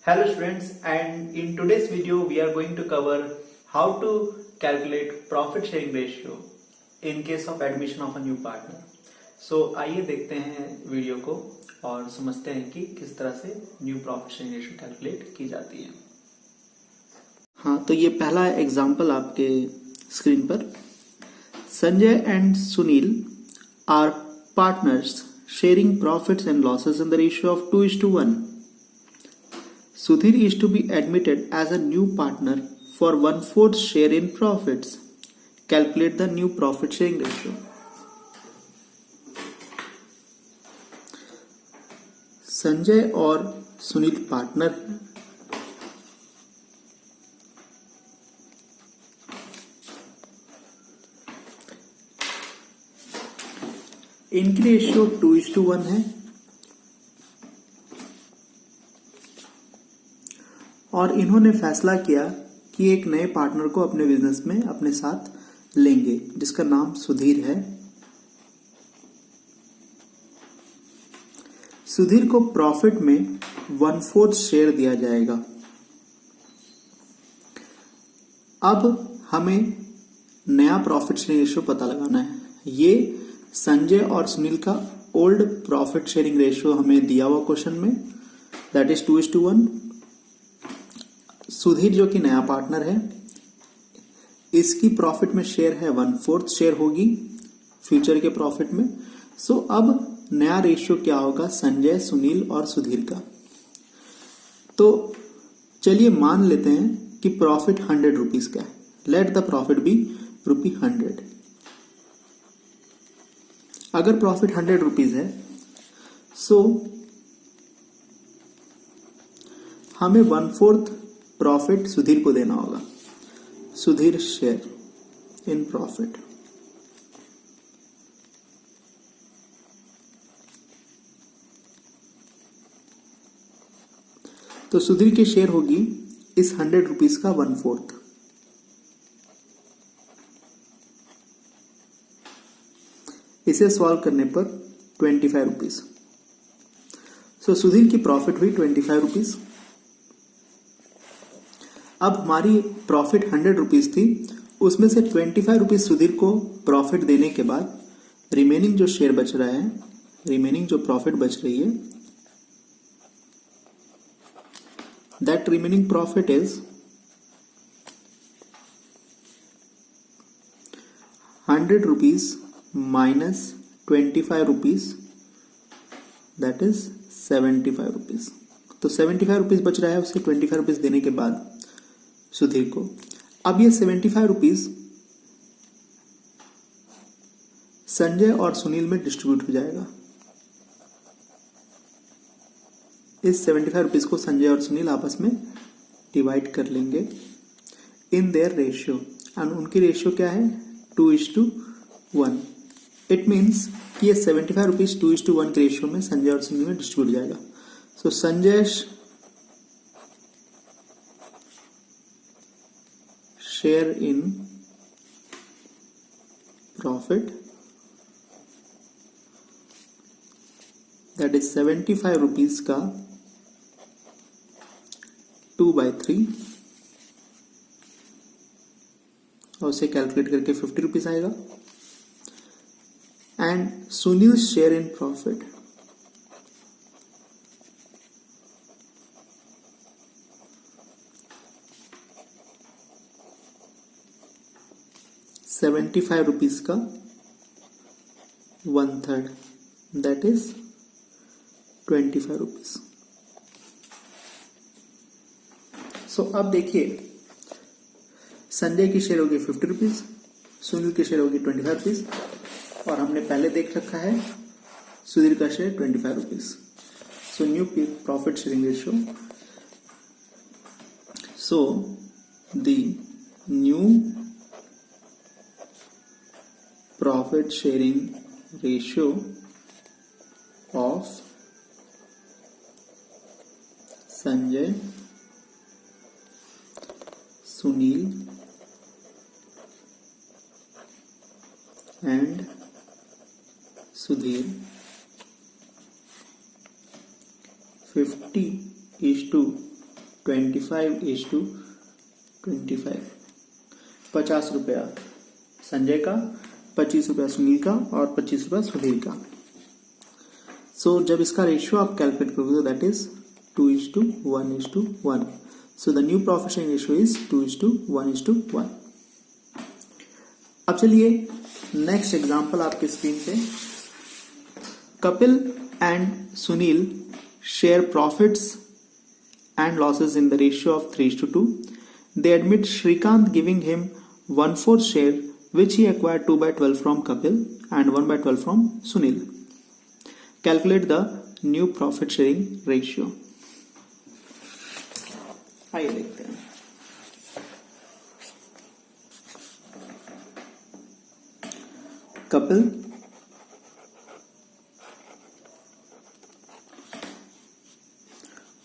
Hello students, and in today's video we are going to cover how to calculate profit sharing ratio in case of admission of a new partner. So आइए देखते हैं video को और समझते हैं कि किस तरह से new profit sharing ratio calculate की जाती है। हाँ, तो ये पहला एग्जाम्पल आपके स्क्रीन पर। Sanjay and Sunil are partners sharing profits and losses in the ratio of 2:1. Sudhir is to be admitted as a new partner for 1/4 share in profits. Calculate the new profit sharing ratio. Sanjay और Sunil partner हैं। इनकी ratio 2:1 है और इन्होंने फैसला किया कि एक नए पार्टनर को अपने बिजनेस में अपने साथ लेंगे जिसका नाम सुधीर है। सुधीर को प्रॉफिट में 1/4 शेयर दिया जाएगा। अब हमें नया प्रॉफिट शेयरिंग रेशियो पता लगाना है। ये संजय और सुनील का ओल्ड प्रॉफिट शेयरिंग रेशियो हमें दिया हुआ क्वेश्चन में, दैट इज 2:1। सुधीर जो कि नया पार्टनर है, इसकी प्रॉफिट में शेयर है 1/4 शेयर होगी फ्यूचर के प्रॉफिट में। सो अब नया रेशियो क्या होगा संजय, सुनील और सुधीर का। तो चलिए मान लेते हैं कि प्रॉफिट 100 रुपीज का है। Let the profit be ₹100। अगर प्रॉफिट 100 रुपीज है, सो हमें 1/4 प्रॉफिट सुधीर को देना होगा। Sudhir share in profit. तो सुधीर की शेयर होगी इस 100 रुपीज का 1/4। इसे सॉल्व करने पर 25 रुपीज। सो सुधीर की प्रॉफिट हुई 25 रुपीज। अब हमारी प्रॉफिट 100 रुपीज थी, उसमें से 25 रुपीज सुधीर को प्रॉफिट देने के बाद रिमेनिंग जो शेयर बच रहा है, रिमेनिंग जो प्रॉफिट बच रही है, that remaining profit is 100 rupees minus 25 rupees, that is 75 rupees. तो 75 रुपीज बच रहा है उसे 25 रुपीज देने के बाद सुधीर को। अब ये 75 रुपीज संजय और सुनील में डिस्ट्रीब्यूट हो जाएगा। इस 75 रुपीज को संजय और सुनील आपस में डिवाइड कर लेंगे इन देयर रेशियो। एंड उनकी रेशियो क्या है 2:1। इट मीन्स कि ये 75 रुपीज 2:1 के रेशियो में संजय और सुनील में डिस्ट्रीब्यूट हो जाएगा। So Sanjay share in profit, that is 75 rupees का 2/3 और उसे कैलकुलेट करके 50 रुपीज आएगा। And Sunil share in profit, ₹75 का 1/3, दैट इज 25 रुपीज। सो अब देखिए, संजय की शेयर होगी 50 रुपीज, सुनील की शेयर होगी 25 रुपीज, और हमने पहले देख रखा है सुधीर का share 25 rupees. So new profit sharing ratio, so the new profit sharing ratio of Sanjay, Sunil and Sudhir 50:1 25:25, 50 रुपया संजय का, 25 रुपया सुनील का और 25 रुपया सुधीर का। सो जब इसका रेशियो आप कैलकुलेट करोगे तो that is 2:1:1। So the new profit sharing ratio is 2:1:1। अब चलिए नेक्स्ट एग्जांपल आपके स्क्रीन पे। Kapil and Sunil share profits and losses in the ratio of 3:2. They admit Shrikant giving him 1/4 share which he acquired 2/12 from Kapil and 1/12 from Sunil. Calculate the new profit sharing ratio. आइए देखते हैं। कपिल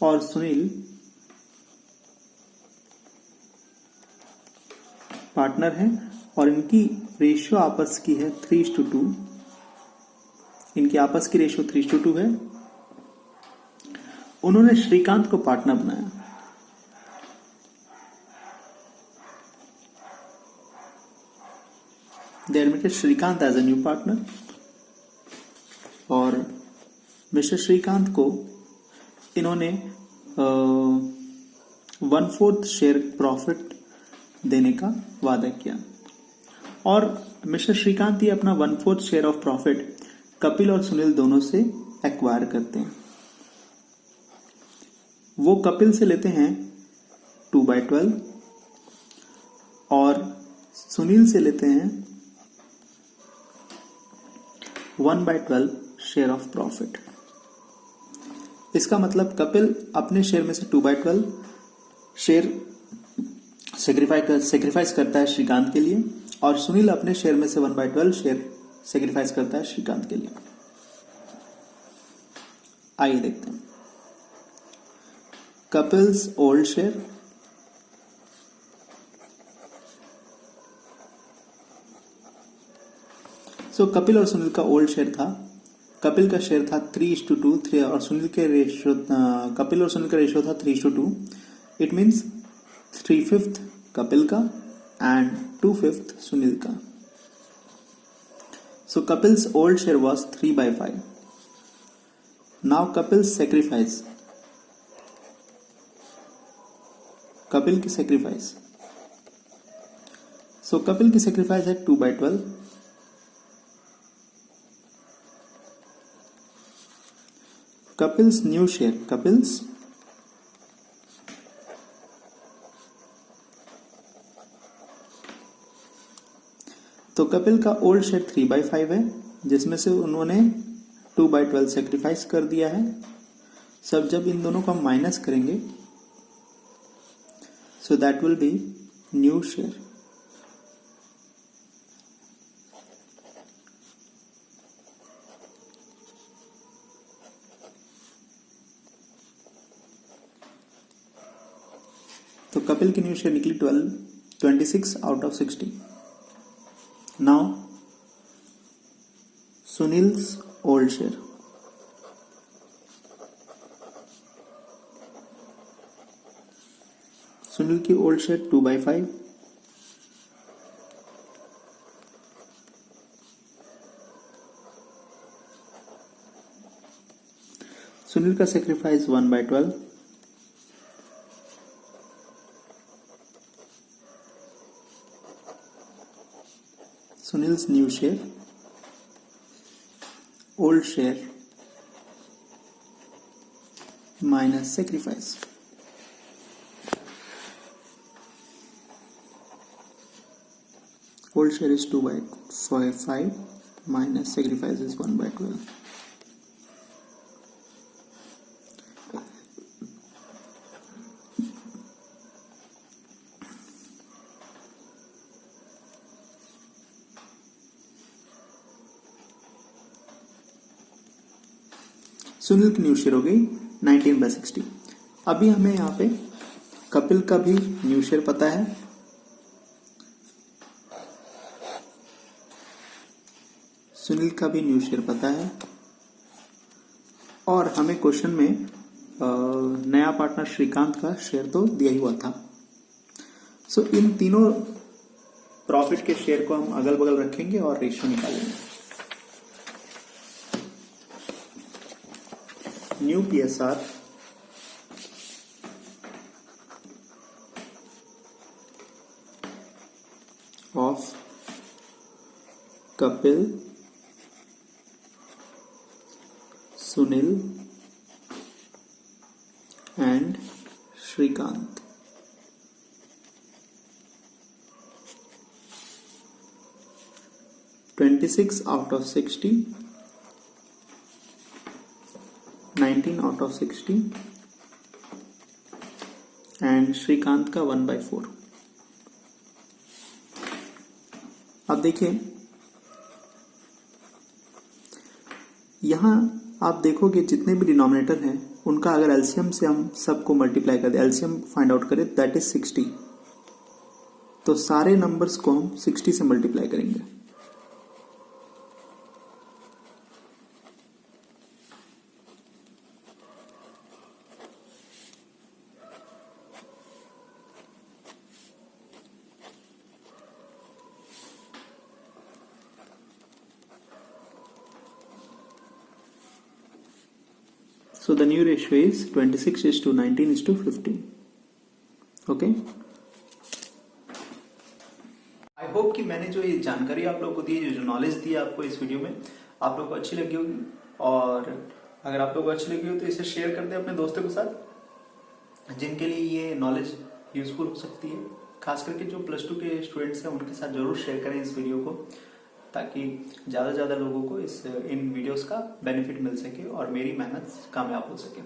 और Sunil partner हैं और इनकी ratio आपस की है 3:2। इनकी आपस की रेशियो 3:2 है। उन्होंने श्रीकांत को पार्टनर बनाया। They admitted Shrikant as a new partner और मिस्टर श्रीकांत को इन्होंने 1/4 शेयर प्रॉफिट देने का वादा किया और मिस्टर श्रीकांत ही अपना 1/4 शेयर ऑफ प्रॉफिट कपिल और सुनील दोनों से एक्वायर करते हैं। वो कपिल से लेते हैं 2/12 और सुनील से लेते हैं 1/12 शेयर ऑफ प्रॉफिट। इसका मतलब कपिल अपने शेयर में से 2/12 शेयर सेक्रीफाइस करता है श्रीकांत के लिए और सुनील अपने शेयर में से 1/12 शेयर सेक्रीफाइस करता है श्रीकांत के लिए। आइए देखते हैं। कपिल्स ओल्ड शेयर, सो कपिल और सुनील का ओल्ड शेयर था। कपिल का शेयर था 3:2 और सुनील के रेशियो कपिल और सुनील का रेशियो था 3:2। इट मीन्स 3/5 कपिल का एंड 2/5 सुनील का। So Kapil's old share was 3/5। Now Kapil's sacrifice, Kapil की सेक्रीफाइस। सो कपिल की सेक्रीफाइस है 2/12। कपिल्स न्यू शेयर, कपिल्स तो कपिल का ओल्ड शेयर 3/5 है जिसमें से उन्होंने 2/12 सेक्रीफाइस कर दिया है। सब जब इन दोनों को हम माइनस करेंगे so that will be new share. तो कपिल की न्यू शेयर निकली 26 out of 60। Now Sunil's old share, Sunil की ओल्ड शेयर 2/5। सुनील का sacrifice 1/12। Sunil's new share, old share minus sacrifice. Old share is 2/5 minus sacrifice is 1/12. Sunil की न्यू शेयर हो गई 19/60। अभी हमें यहाँ पे कपिल का भी न्यू शेयर पता है, सुनील का भी न्यू शेयर पता है और हमें क्वेश्चन में नया पार्टनर श्रीकांत का शेयर तो दिया ही हुआ था। सो इन तीनों प्रॉफिट के शेयर को हम अगल बगल रखेंगे और रेशियो निकालेंगे। New PSR of Kapil, Sunil and Shrikant. $26 out of 60, 19 out of 60 and Shrikant का 1/4। अब देखिए यहां आप देखोगे जितने भी डिनोमिनेटर हैं उनका अगर एलसीएम से हम सबको मल्टीप्लाई कर दें, एलसीएम फाइंड आउट करें, दैट इज 60। तो सारे नंबर्स को हम 60 से मल्टीप्लाई करेंगे। So the new ratio is 26:19:15. Okay? I hope कि मैंने जो ये जानकारी आप लोगों को दी, जो नॉलेज दी आपको इस वीडियो में, आप लोगों को अच्छी लगी होगी। और अगर आप लोगों को अच्छी लगी हो तो इसे शेयर कर दें अपने दोस्तों के साथ जिनके लिए ये नॉलेज यूजफुल हो सकती है। खास करके जो +2 के स्टूडेंट्स हैं उनके साथ जरूर शेयर करें इस वीडियो को, ताकि ज़्यादा से ज़्यादा लोगों को इन वीडियोस का बेनिफिट मिल सके और मेरी मेहनत कामयाब हो सके।